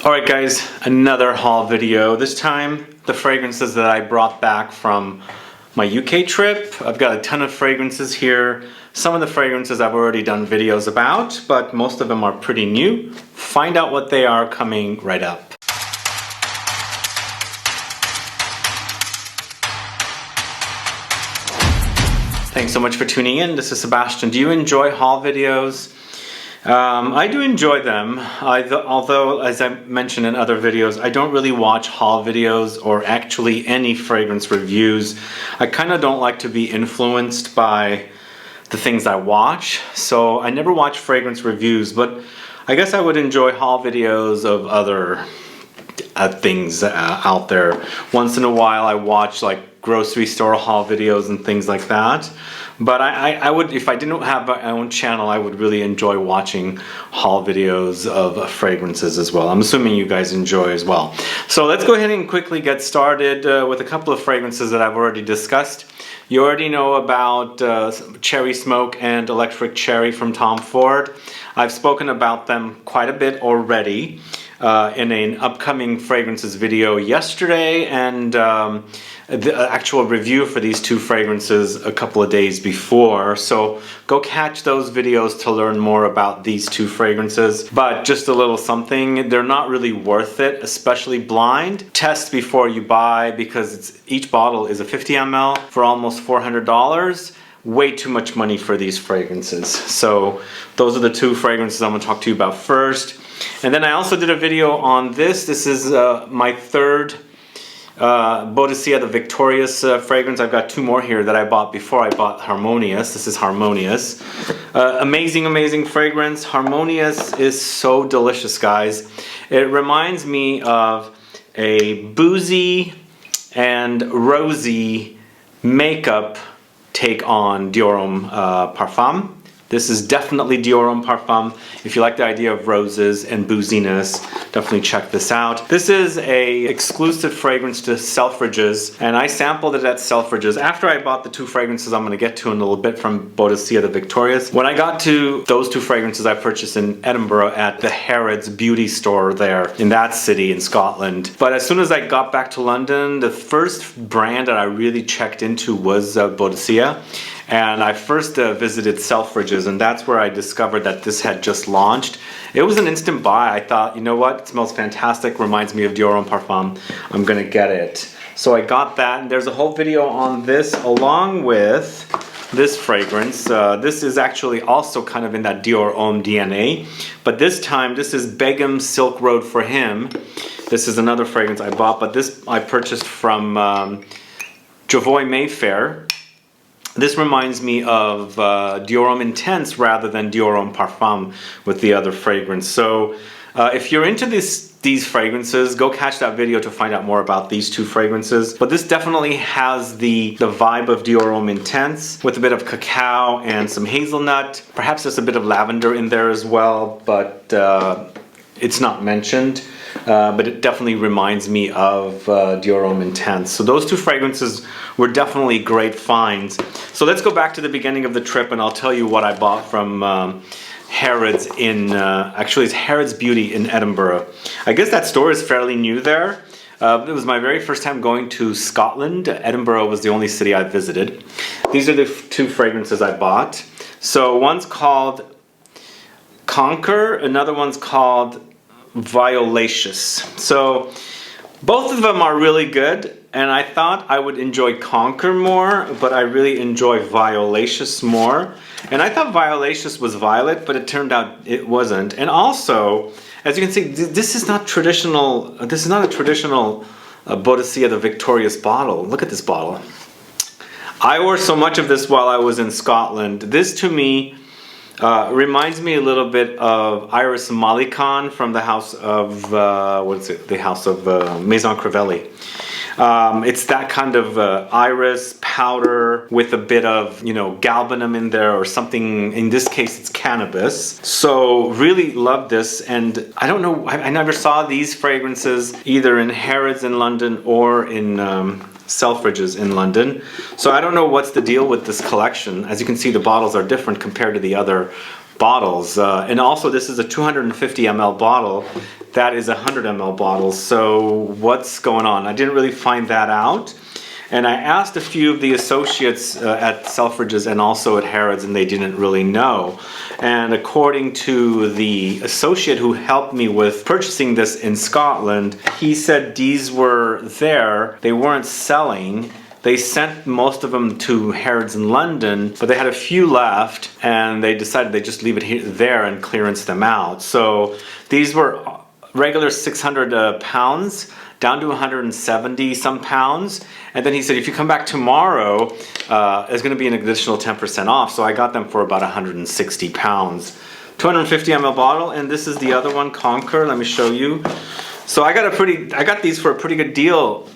Alright guys, another haul video. This time the fragrances that I brought back from my UK trip. I've got a ton of fragrances here. Some of the fragrances I've already done videos about, but most of them are pretty new. Find out what they are coming right up. Thanks so much for tuning in. This is Sebastian. Do you enjoy haul videos? I do enjoy them, although as I mentioned in other videos, I don't really watch haul videos or actually any fragrance reviews. I kind of don't like to be influenced by the things I watch, so I never watch fragrance reviews, but I guess I would enjoy haul videos of other things out there. Once in a while I watch like grocery store haul videos and things like that. But I would, if I didn't have my own channel, I would really enjoy watching haul videos of fragrances as well. I'm assuming you guys enjoy as well. So let's go ahead and quickly get started with a couple of fragrances that I've already discussed. You already know about Cherry Smoke and Electric Cherry from Tom Ford. I've spoken about them quite a bit already in an upcoming fragrances video yesterday, and the actual review for these two fragrances a couple of days before. So go catch those videos to learn more about these two fragrances. But just a little something, they're not really worth it, especially blind. Test before you buy, because each bottle is a 50 ml for almost $400. Way too much money for these fragrances. So those are the two fragrances I'm going to talk to you about first. And then I also did a video on this. This is my third BOADICEA, the Victorious fragrance. I've got two more here that I bought before I bought Harmonious. This is Harmonious. Amazing fragrance. Harmonious is so delicious, guys. It reminds me of a boozy and rosy makeup take on Jorum Parfum. This is definitely Jorum Parfum. If you like the idea of roses and booziness, definitely check this out. This is a exclusive fragrance to Selfridges, and I sampled it at Selfridges after I bought the two fragrances I'm going to get to in a little bit from BOADICEA the Victorious. When I got to those two fragrances, I purchased in Edinburgh at the Harrods beauty store there in that city in Scotland. But as soon as I got back to London, the first brand that I really checked into was BOADICEA. And I first visited Selfridges, and that's where I discovered that this had just launched. It was an instant buy. I thought, you know what, it smells fantastic, reminds me of Jorum Parfum. I'm gonna get it. So I got that, and there's a whole video on this along with this fragrance. This is actually also kind of in that Dior Homme DNA, but this time this is BEGIM Silk Road for Him. This is another fragrance I bought, but this I purchased from Jovoy Mayfair. This reminds me of Dior Homme Intense rather than Dior Homme Parfum with the other fragrance. So if you're into these fragrances, go catch that video to find out more about these two fragrances. But this definitely has the vibe of Dior Homme Intense with a bit of cacao and some hazelnut. Perhaps there's a bit of lavender in there as well, but it's not mentioned. But it definitely reminds me of Dior Homme Intense. So those two fragrances were definitely great finds. So let's go back to the beginning of the trip, and I'll tell you what I bought from Harrods in, actually it's Harrods Beauty in Edinburgh. I guess that store is fairly new there. It was my very first time going to Scotland. Edinburgh was the only city I visited. These are the two fragrances I bought. So one's called Conquer, another one's called Violacious. So both of them are really good, and I thought I would enjoy Conquer more, but I really enjoy Violacious more. And I thought Violacious was violet, but it turned out it wasn't. And also, as you can see, this is not traditional. This is not a traditional BOADICEA the Victorious bottle. Look at this bottle. I wore so much of this while I was in Scotland. This to me reminds me a little bit of Iris Malicon from the house of, what is it? The house of Maison Crivelli. It's that kind of iris powder with a bit of, you know, galbanum in there or something. In this case, it's cannabis. So really love this, and I don't know, I never saw these fragrances either in Harrods in London or in Selfridges in London. So I don't know what's the deal with this collection. As you can see, the bottles are different compared to the other bottles. And also this is a 250 ml bottle. that is 100 ml bottles. So what's going on? I didn't really find that out. And I asked a few of the associates at Selfridges and also at Harrods, and they didn't really know. And according to the associate who helped me with purchasing this in Scotland, he said these were there, they weren't selling. They sent most of them to Harrods in London, but they had a few left, and they decided they'd just leave it there and clearance them out. So these were regular 600 pounds, down to 170 some pounds. And then he said, if you come back tomorrow, there's gonna be an additional 10% off. So I got them for about 160 pounds. 250 ml bottle, and this is the other one, Conquer. Let me show you. So I got these for a pretty good deal.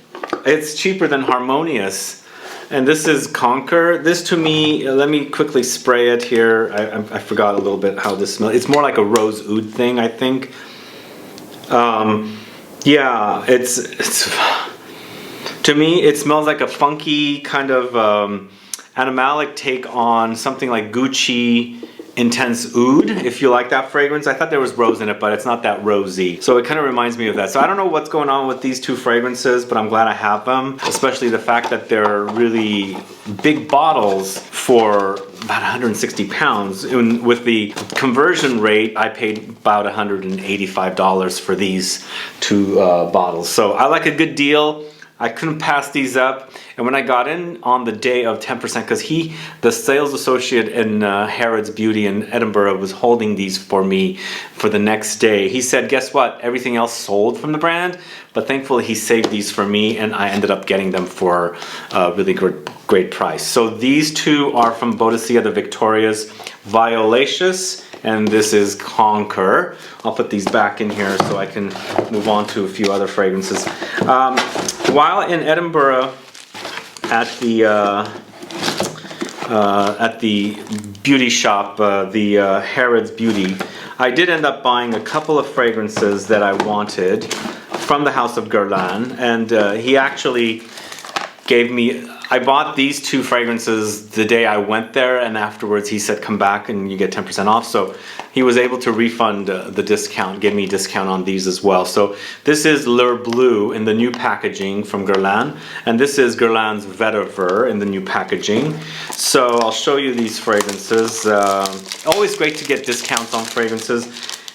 It's cheaper than Harmonious. And this is Conquer. This to me, let me quickly spray it here. I forgot a little bit how this smells. It's more like a rose oud thing, I think. Yeah, it's to me it smells like a funky kind of animalic take on something like Gucci Intense Oud, if you like that fragrance. I thought there was rose in it, but it's not that rosy. So it kind of reminds me of that. So I don't know what's going on with these two fragrances, but I'm glad I have them. Especially the fact that they're really big bottles for about 160 pounds. And with the conversion rate, I paid about $185 for these two bottles. So I like a good deal. I couldn't pass these up. And when I got in on the day of 10%, because the sales associate in Harrods Beauty in Edinburgh was holding these for me for the next day. He said, guess what? Everything else sold from the brand, but thankfully he saved these for me, and I ended up getting them for a really great price. So these two are from BOADICEA, the Victoria's Violaceous, and this is Conquer. I'll put these back in here so I can move on to a few other fragrances. While in Edinburgh at the beauty shop, the Harrods Beauty, I did end up buying a couple of fragrances that I wanted from the house of Guerlain, and he actually gave me, I bought these two fragrances the day I went there, and afterwards he said come back and you get 10% off. So he was able to refund the discount, give me a discount on these as well. So this is L'Heure Bleue in the new packaging from Guerlain, and this is Guerlain's Vetiver in the new packaging. So I'll show you these fragrances. Always great to get discounts on fragrances.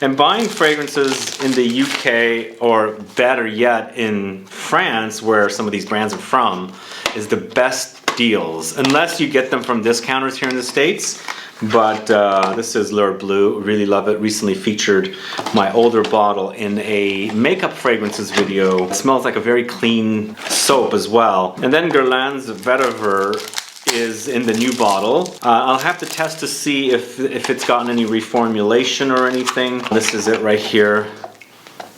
And buying fragrances in the UK, or better yet in France, where some of these brands are from, is the best deals, unless you get them from discounters here in the States. But this is L'Heure Bleue, really love it. Recently featured my older bottle in a makeup fragrances video. It smells like a very clean soap as well. And then Guerlain's Vetiver is in the new bottle. I'll have to test to see if it's gotten any reformulation or anything. This is it right here.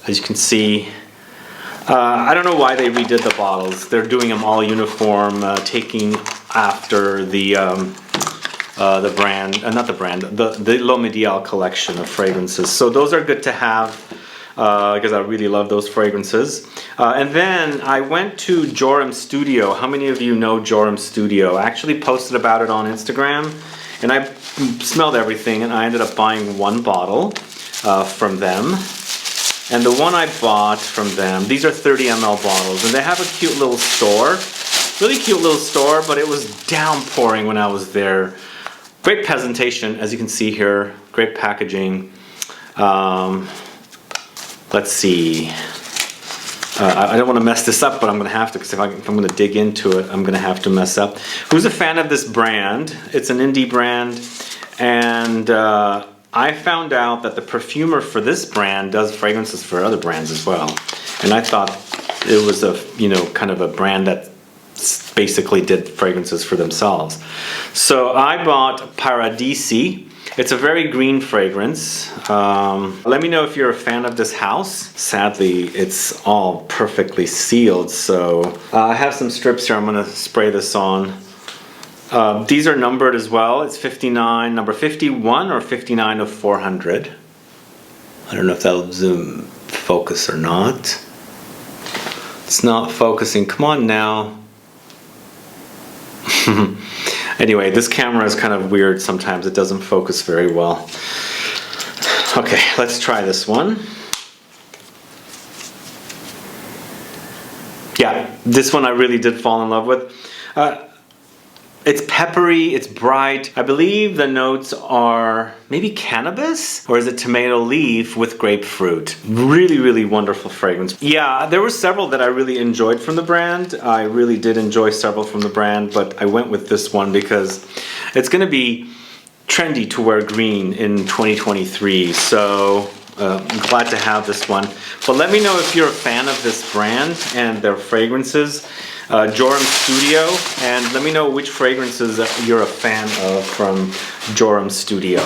As you can see, I don't know why they redid the bottles. They're doing them all uniform, taking after the brand, not the brand, the L'Homme Ideal collection of fragrances. So those are good to have, because I really love those fragrances. And then I went to Jorum Studio. How many of you know Jorum Studio? I actually posted about it on Instagram, and I smelled everything, and I ended up buying one bottle from them. And the one I bought from them, these are 30 ml bottles, and they have a cute little store. Really cute little store, but it was downpouring when I was there. Great presentation, as you can see here. Great packaging. Let's see. I don't want to mess this up, but I'm going to have to, because if I'm going to dig into it, I'm going to have to mess up. Who's a fan of this brand? It's an indie brand, and I found out that the perfumer for this brand does fragrances for other brands as well. And I thought it was a, kind of a brand that basically did fragrances for themselves. So I bought Paradisi. It's a very green fragrance. Let me know if you're a fan of this house. Sadly, it's all perfectly sealed, so I have some strips here. I'm going to spray this on. These are numbered as well. It's 59, number 51 or 59 of 400. I don't know if that'll zoom focus or not. It's not focusing. Come on now. Anyway, this camera is kind of weird sometimes. It doesn't focus very well. Okay, let's try this one. Yeah, this one I really did fall in love with. It's peppery, it's bright. I believe the notes are maybe cannabis, or is it tomato leaf with grapefruit? Really, really wonderful fragrance. Yeah, there were several that I really enjoyed from the brand. I really did enjoy several from the brand, but I went with this one because it's gonna be trendy to wear green in 2023. So I'm glad to have this one. But let me know if you're a fan of this brand and their fragrances. Jorum Studio, and let me know which fragrances you're a fan of from Jorum Studio.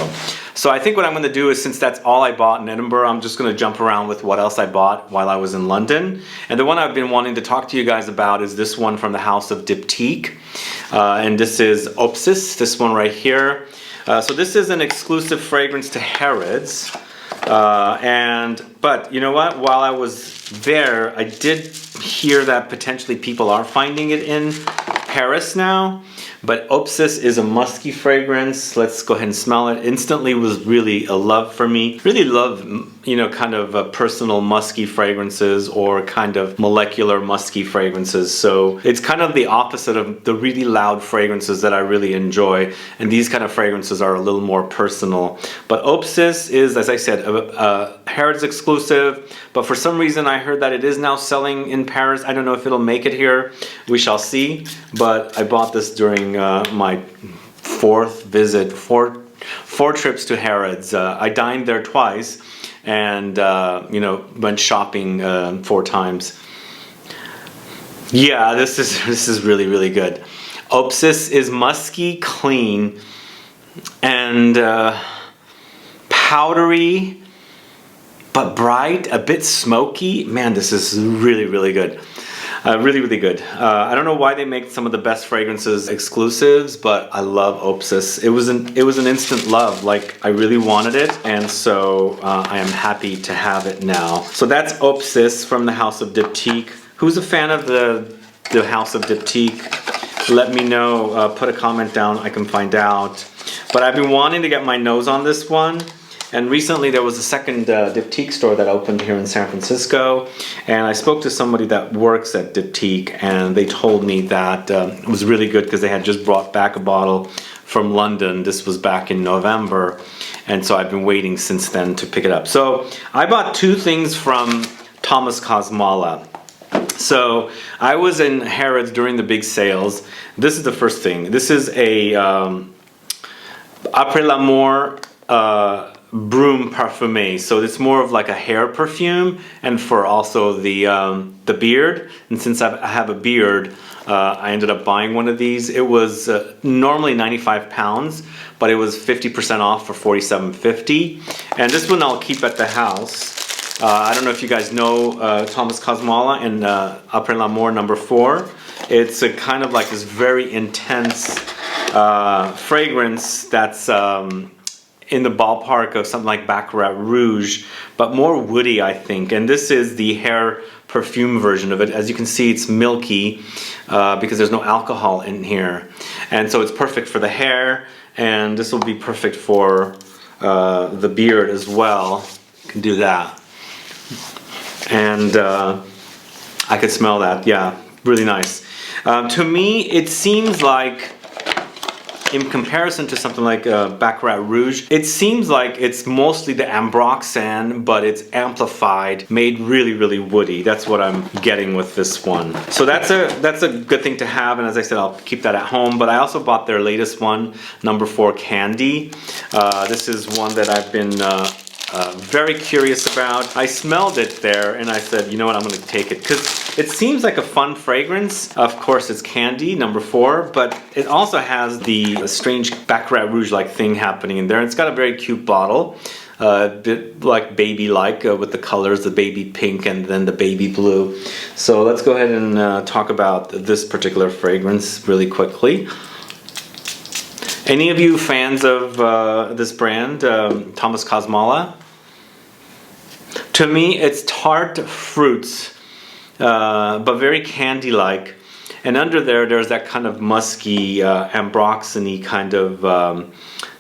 So I think what I'm going to do is, since that's all I bought in Edinburgh, I'm just going to jump around with what else I bought while I was in London. And the one I've been wanting to talk to you guys about is this one from the house of Diptyque. And this is OPSIS, this one right here. So this is an exclusive fragrance to Harrods. But you know what, while I was there, I did hear that potentially people are finding it in Paris now. But OPSIS is a musky fragrance. Let's go ahead and smell it. Instantly was really a love for me. Really love, you know, kind of personal musky fragrances or kind of molecular musky fragrances. So it's kind of the opposite of the really loud fragrances that I really enjoy. And these kind of fragrances are a little more personal. But OPSIS is, as I said, a Harrods exclusive. But for some reason I heard that it is now selling in Paris. I don't know if it'll make it here. We shall see. But I bought this during my fourth visit, four trips to Harrods. I dined there twice and you know, went shopping 4 times. Yeah, this is really, really good. OPSIS is musky, clean, and powdery, but bright, a bit smoky. Man, this is really, really good. Really, really good. I don't know why they make some of the best fragrances exclusives, but I love OPSIS. It was an instant love. Like, I really wanted it, and so I am happy to have it now. So that's OPSIS from the house of Diptyque. Who's a fan of the house of Diptyque? Let me know. Put a comment down. I can find out. But I've been wanting to get my nose on this one. And recently there was a second Diptyque store that opened here in San Francisco, and I spoke to somebody that works at Diptyque, and they told me that it was really good because they had just brought back a bottle from London. This was back in November, and so I've been waiting since then to pick it up. So I bought 2 things from KOSMALA. So I was in Harrods during the big sales. This is the first thing. This is a Après l'Amour Broom Parfume. So it's more of like a hair perfume, and for also the beard. And since I have a beard, I ended up buying one of these. It was normally £95, but it was 50% off for $47.50. And this one I'll keep at the house. I don't know if you guys know KOSMALA and Après l'Amour number 4. It's a kind of like this very intense fragrance that's in the ballpark of something like Baccarat Rouge, but more woody, I think. And this is the hair perfume version of it. As you can see, it's milky because there's no alcohol in here. And so it's perfect for the hair, and this will be perfect for the beard as well. You can do that. And I could smell that. Yeah, really nice. To me, it seems like, in comparison to something like Baccarat Rouge, it seems like it's mostly the ambroxan, but it's amplified, made really, really woody. That's what I'm getting with this one. So that's a good thing to have, and as I said, I'll keep that at home. But I also bought their latest one, number 4 Candy. This is one that I've been very curious about. I smelled it there and I said, you know what, I'm going to take it because it seems like a fun fragrance. Of course, it's candy, number 4, but it also has the strange Baccarat Rouge like thing happening in there. And it's got a very cute bottle, a bit like baby-like with the colors, the baby pink and then the baby blue. So let's go ahead and talk about this particular fragrance really quickly. Any of you fans of this brand, KOSMALA? To me, it's tart fruits, but very candy-like. And under there's that kind of musky, ambroxan-y kind of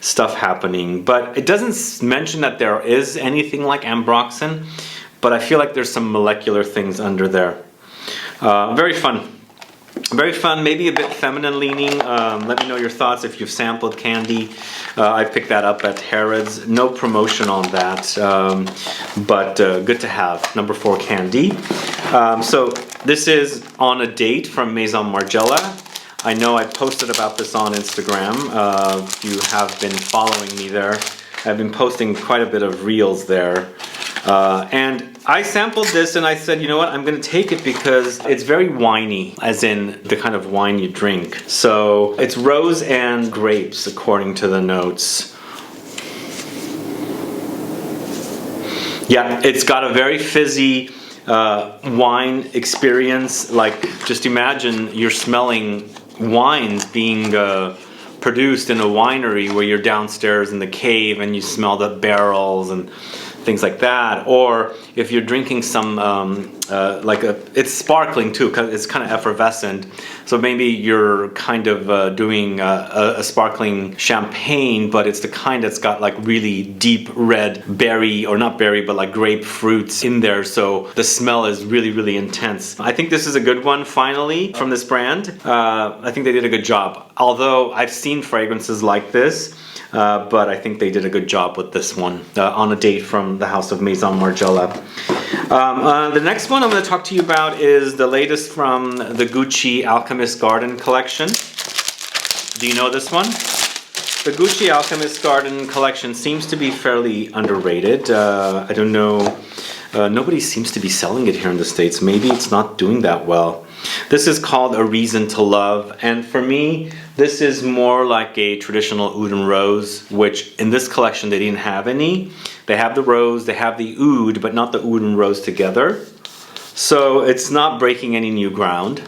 stuff happening. But it doesn't mention that there is anything like ambroxan, but I feel like there's some molecular things under there. Very fun. Very fun, maybe a bit feminine leaning. Let me know your thoughts if you've sampled candy. I picked that up at Harrods. No promotion on that, but good to have. Number 4 candy. So this is On a Date from Maison Margiela. I know I posted about this on Instagram. If you have been following me there, I've been posting quite a bit of reels there. And I sampled this and I said, you know what, I'm going to take it because it's very winey, as in the kind of wine you drink. So it's rose and grapes according to the notes. Yeah, it's got a very fizzy wine experience. Like, just imagine you're smelling wines being produced in a winery where you're downstairs in the cave and you smell the barrels and things like that. Or if you're drinking some it's sparkling too, because it's kind of effervescent, so maybe you're kind of doing a sparkling champagne, but it's the kind that's got like really deep red berry, or not berry, but like grapefruits in there, so the smell is really, really intense. I think this is a good one finally from this brand. I think they did a good job, although I've seen fragrances like this, but I think they did a good job with this one. On a Date from the house of Maison Margiela. The next one I'm going to talk to you about is the latest from the Gucci Alchemist Garden collection. Do you know this one? The Gucci Alchemist Garden collection seems to be fairly underrated. I don't know. Nobody seems to be selling it here in the States. Maybe it's not doing that well. This is called A Reason to Love, and for me, this is more like a traditional oud and rose, which in this collection they didn't have any. They have the rose, they have the oud, but not the oud and rose together. So it's not breaking any new ground,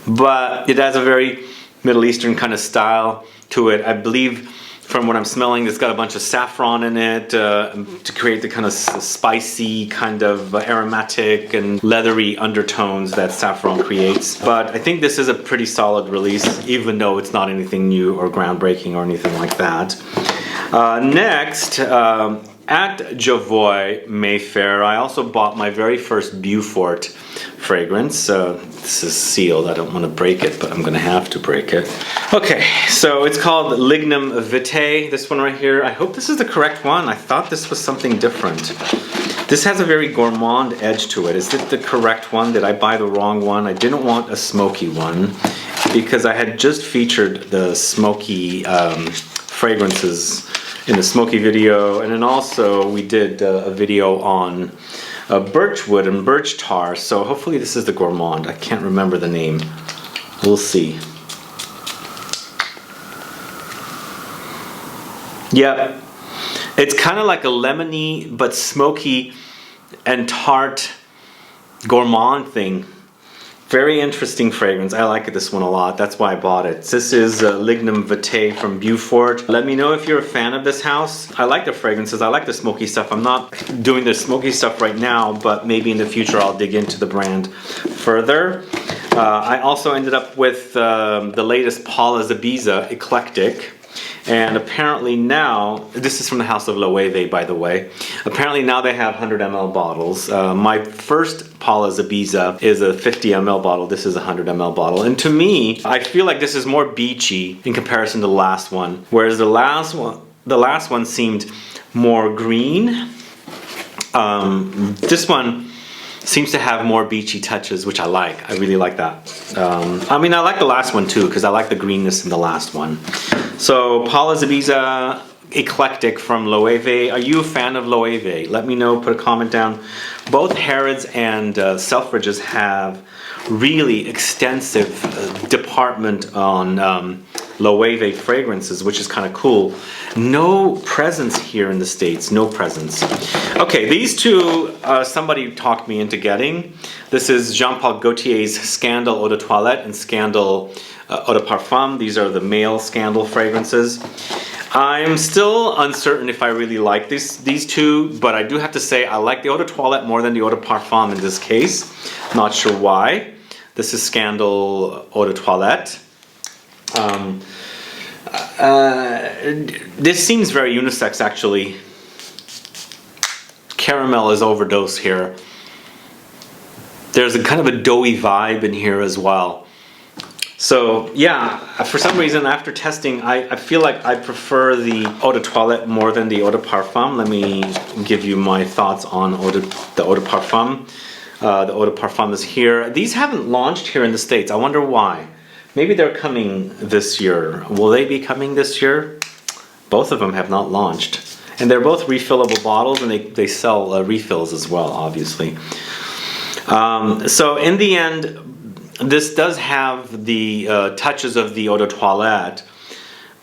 but it has a very Middle Eastern kind of style to it. I believe from what I'm smelling, it's got a bunch of saffron in it to create the kind of spicy, kind of aromatic and leathery undertones that saffron creates. But I think this is a pretty solid release, even though it's not anything new or groundbreaking or anything like that. Next, at Javoy Mayfair, I also bought my very first Beaufort fragrance. This is sealed. I don't want to break it, but I'm going to have to break it. Okay, so it's called Lignum Vitae, this one right here. I hope this is the correct one. I thought this was something different. This has a very gourmand edge to it. Is it the correct one? Did I buy the wrong one? I didn't want a smoky one because I had just featured the smoky fragrances in the smoky video, and then also we did a video on birchwood and birch tar, so hopefully this is the gourmand. I can't remember the name. We'll see. Yep, it's kind of like a lemony but smoky and tart gourmand thing. Very interesting fragrance. I like this one a lot. That's why I bought it. This is Lignum Vitae from Beaufort. Let me know if you're a fan of this house. I like the fragrances. I like the smoky stuff. I'm not doing the smoky stuff right now, but maybe in the future I'll dig into the brand further. I also ended up with the latest PAULA'S IBIZA Eclectic. And apparently now, this is from the house of LOEWE, by the way. Apparently now they have 100 ml bottles. My first PAULA'S IBIZA is a 50 ml bottle. This is a 100 ml bottle. And to me, I feel like this is more beachy in comparison to the last one. Whereas the last one seemed more green. This one seems to have more beachy touches, which I like. I really like that. I mean, I like the last one too, because I like the greenness in the last one. So, PAULA'S IBIZA Eclectic from LOEWE. Are you a fan of LOEWE? Let me know, put a comment down. Both Harrods and Selfridges have really extensive department on LOEWE fragrances, which is kind of cool. No presence here in the States, no presence. Okay, these two, somebody talked me into getting. This is Jean Paul Gaultier's Scandal Eau de Toilette and Scandal Eau de Parfum. These are the male Scandal fragrances. I'm still uncertain if I really like these two, but I do have to say I like the Eau de Toilette more than the Eau de Parfum in this case. Not sure why. This is Scandal Eau de Toilette. This seems very unisex actually. Caramel is overdose here. There's a kind of a doughy vibe in here as well. So yeah, for some reason after testing, I feel like I prefer the Eau de Toilette more than the Eau de Parfum. Let me give you my thoughts on the Eau de Parfum. The Eau de Parfum is here. These haven't launched here in the States. I wonder why. Maybe they're coming this year. Will they be coming this year? Both of them have not launched. And they're both refillable bottles, and they sell refills as well, obviously. So in the end, this does have the touches of the Eau de Toilette,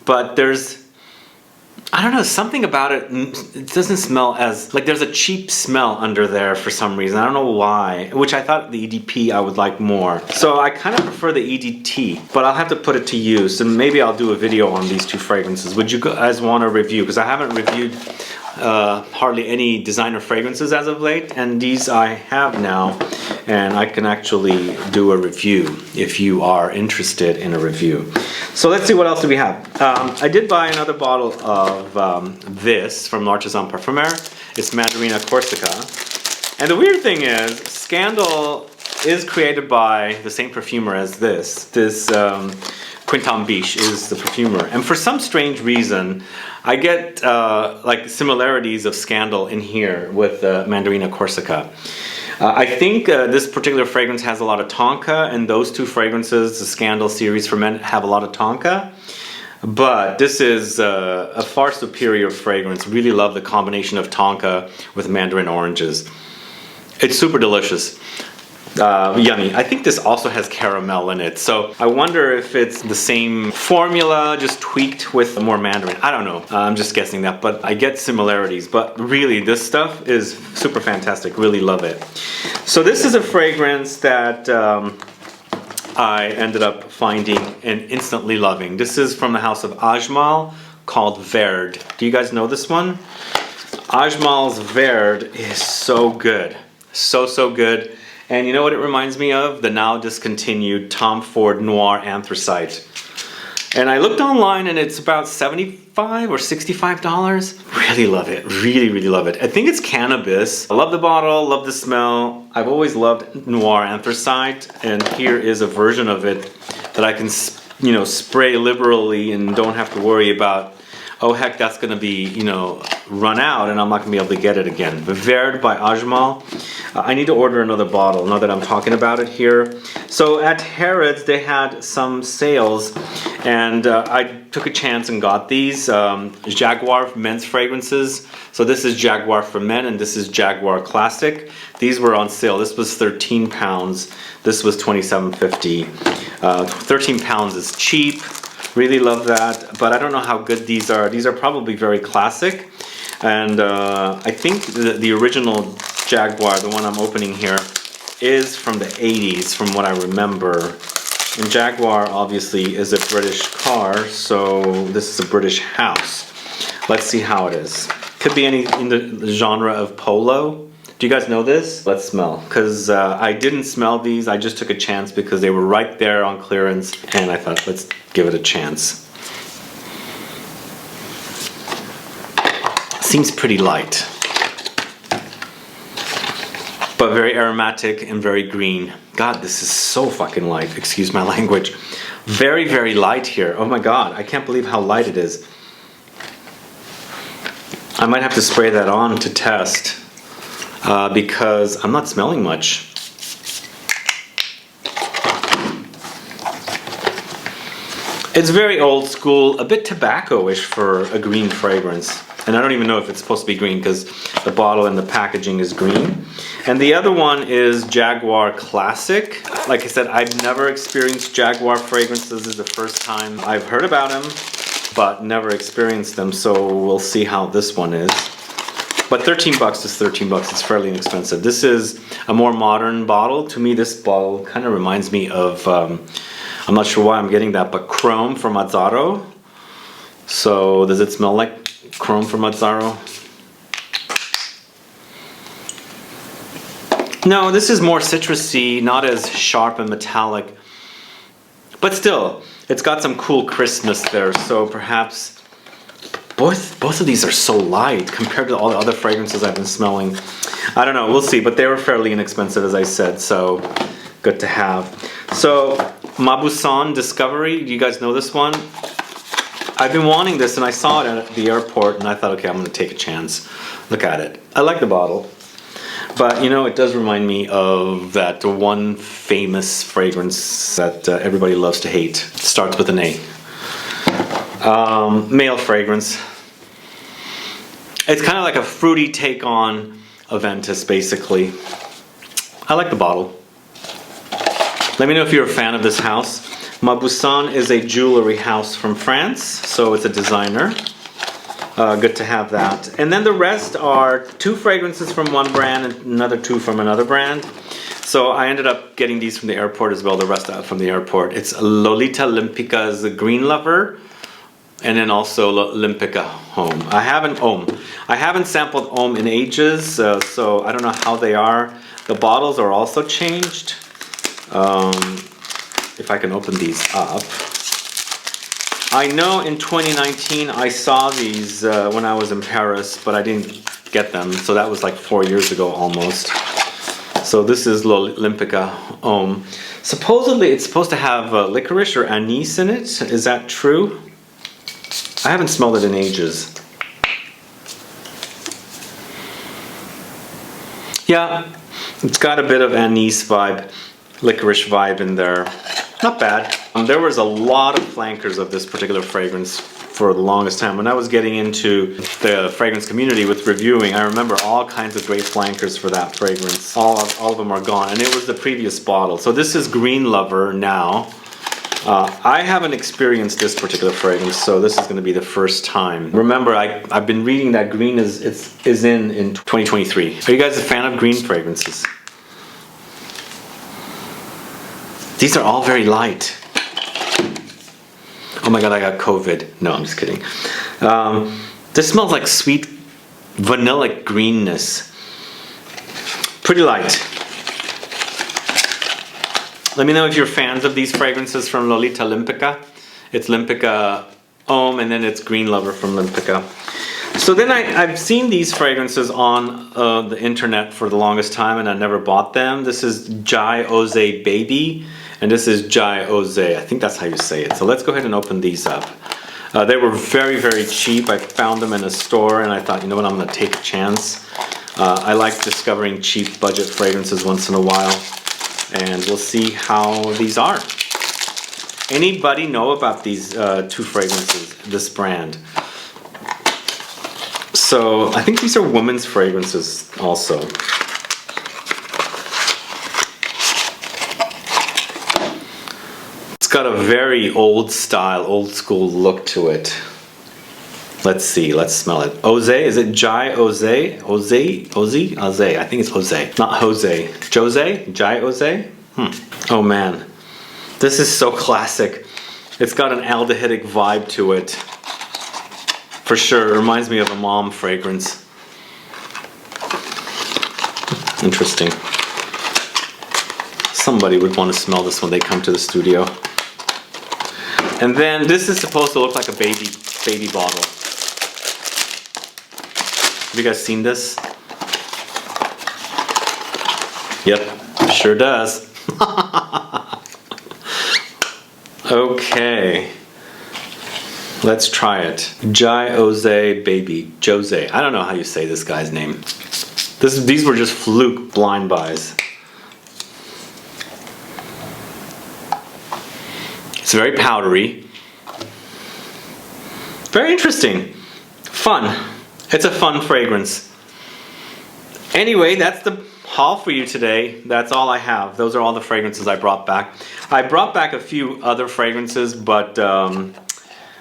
but there's, I don't know, something about it, it doesn't smell as, like there's a cheap smell under there for some reason. I don't know why, which I thought the EDP I would like more. So I kind of prefer the EDT, but I'll have to put it to use, and maybe I'll do a video on these two fragrances. Would you guys want to review? Because I haven't reviewed hardly any designer fragrances as of late, and these I have now, and I can actually do a review if you are interested in a review. So let's see, what else do we have? I did buy another bottle of this from L'Artisan Parfumeur. It's Mandarina Corsica. And the weird thing is, Scandal is created by the same perfumer as this. This Quintin Biche is the perfumer. And for some strange reason, I get like similarities of Scandal in here with Mandarina Corsica. I think this particular fragrance has a lot of tonka, and those two fragrances, the Scandal series for men, have a lot of tonka. But this is a far superior fragrance. Really love the combination of tonka with mandarin oranges. It's super delicious. Yummy. I think this also has caramel in it, so I wonder if it's the same formula, just tweaked with more mandarin. I don't know. I'm just guessing that, but I get similarities. But really, this stuff is super fantastic. Really love it. So this is a fragrance that I ended up finding and instantly loving. This is from the house of AJMAL, called Verde. Do you guys know this one? AJMAL's Verde is so good. So good. And you know what it reminds me of? The now discontinued Tom Ford Noir Anthracite. And I looked online and it's about $75 or $65. Really love it. Really love it. I think it's cannabis. I love the bottle, love the smell. I've always loved Noir Anthracite, and here is a version of it that I can, you know, spray liberally and don't have to worry about, oh heck, that's gonna be, you know, run out and I'm not gonna be able to get it again. Verde by AJMAL. I need to order another bottle now that I'm talking about it here. So at Harrods they had some sales, and I took a chance and got these Jaguar men's fragrances. So this is Jaguar for men and this is Jaguar Classic. These were on sale. This was £13. This was $27.50. 13 pounds is cheap. Really love that, but I don't know how good these are. These are probably very classic, and I think the original Jaguar, the one I'm opening here, is from the 80s from what I remember. And Jaguar obviously is a British car, so this is a British house. Let's see how it is. Could be any in the genre of polo. Do you guys know this? Let's smell, because I didn't smell these. I just took a chance because they were right there on clearance, and I thought, let's give it a chance. Seems pretty light, but very aromatic and very green. God, this is so fucking light. Excuse my language. Very light here. Oh my God, I can't believe how light it is. I might have to spray that on to test. Because I'm not smelling much. It's very old school, a bit tobacco-ish for a green fragrance. And I don't even know if it's supposed to be green because the bottle and the packaging is green. And the other one is Jaguar Classic. Like I said, I've never experienced Jaguar fragrances. This is the first time I've heard about them, but never experienced them. So we'll see how this one is. But 13 bucks is 13 bucks. It's fairly inexpensive. This is a more modern bottle. To me, this bottle kind of reminds me of, I'm not sure why I'm getting that, but Chrome from Azzaro. So does it smell like Chrome from Azzaro? No, this is more citrusy, not as sharp and metallic. But still, it's got some cool crispness there. So perhaps both of these are so light compared to all the other fragrances I've been smelling. I don't know, we'll see, but they were fairly inexpensive, as I said, so good to have. So, MAUBOUSSIN Discovery, do you guys know this one? I've been wanting this, and I saw it at the airport, and I thought, okay, I'm gonna take a chance. Look at it. I like the bottle. But, you know, it does remind me of that one famous fragrance that everybody loves to hate. It starts with an A. Male fragrance. It's kind of like a fruity take on Aventus, basically. I like the bottle. Let me know if you're a fan of this house. MAUBOUSSIN is a jewelry house from France, so it's a designer. Good to have that. And then the rest are 2 fragrances from one brand and another 2 from another brand. So I ended up getting these from the airport as well, the rest from the airport. It's Lolita Lempicka's Green Lover, and then also LEMPICKA Homme. I haven't sampled Homme in ages, so I don't know how they are. The bottles are also changed. If I can open these up. I know in 2019 I saw these when I was in Paris, but I didn't get them, so that was like 4 years ago almost. So this is LEMPICKA Homme. Supposedly it's supposed to have licorice or anise in it. Is that true? I haven't smelled it in ages. Yeah, it's got a bit of anise vibe, licorice vibe in there. Not bad. There was a lot of flankers of this particular fragrance for the longest time. When I was getting into the fragrance community with reviewing, I remember all kinds of great flankers for that fragrance. All of them are gone, and it was the previous bottle. So this is Green Lover now. I haven't experienced this particular fragrance, so this is going to be the first time. Remember, I've been reading that green is in 2023. Are you guys a fan of green fragrances? These are all very light. Oh my god, I got COVID. No, I'm just kidding. This smells like sweet vanilla greenness. Pretty light. Let me know if you're fans of these fragrances from Lolita Lempicka. It's LEMPICKA Homme, and then it's Green Lover from LEMPICKA. So then I've seen these fragrances on the internet for the longest time, and I never bought them. This is Jai Oze Baby, and this is Jai Oze. I think that's how you say it. So let's go ahead and open these up. They were very, very cheap. I found them in a store, and I thought, you know what, I'm going to take a chance. I like discovering cheap budget fragrances once in a while, and we'll see how these are. Anybody know about these 2 fragrances, this brand? So I think these are women's fragrances also. It's got a very old style, old school look to it. Let's see, let's smell it. Oze, is it Jai Oze? Oze? I think it's Oze, not Jose. Jose? Jai Oze? Oh man, this is so classic. It's got an aldehydic vibe to it. For sure, it reminds me of a mom fragrance. Interesting. Somebody would want to smell this when they come to the studio. And then this is supposed to look like a baby bottle. Have you guys seen this? Yep, sure does. Okay. Let's try it. Jai Oze Baby. Jose. I don't know how you say this guy's name. These were just fluke blind buys. It's very powdery. Very interesting. Fun. It's a fun fragrance. Anyway, that's the haul for you today. That's all I have. Those are all the fragrances I brought back. I brought back a few other fragrances, but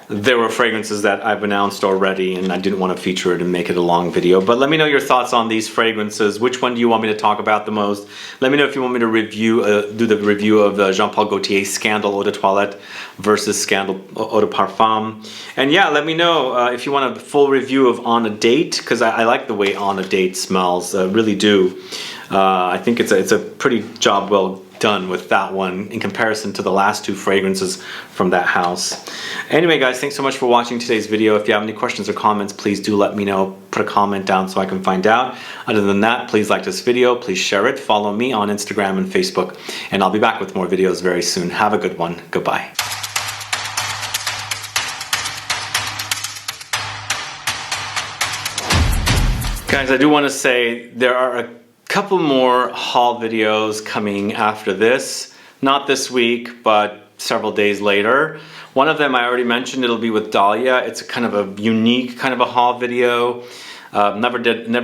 there were fragrances that I've announced already, and I didn't want to feature it and make it a long video. But let me know your thoughts on these fragrances. Which one do you want me to talk about the most? Let me know if you want me to review, do the review of Jean-Paul Gaultier's Scandal Eau de Toilette versus Scandal Eau de Parfum. And yeah, let me know if you want a full review of On a Date, because I like the way On a Date smells, really do. I think it's a pretty job well done with that one in comparison to the last two fragrances from that house. Anyway guys, thanks so much for watching today's video. If you have any questions or comments, please do let me know. Put a comment down so I can find out. Other than that, please like this video, please share it, follow me on Instagram and Facebook, and I'll be back with more videos very soon. Have a good one. Goodbye. Guys, I do want to say there are a couple more haul videos coming after this. Not this week, but several days later. One of them I already mentioned, it'll be with Dahlia. It's a kind of a unique kind of a haul video. Never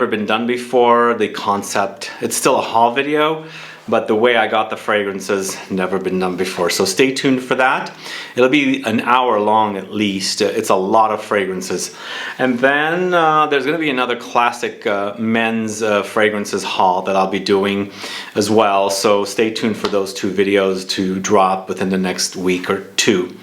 been done before. The concept, it's still a haul video, but the way I got the fragrances, never been done before. So stay tuned for that. It'll be an hour long at least. It's a lot of fragrances. And then there's gonna be another classic men's fragrances haul that I'll be doing as well. So stay tuned for those two videos to drop within the next week or two.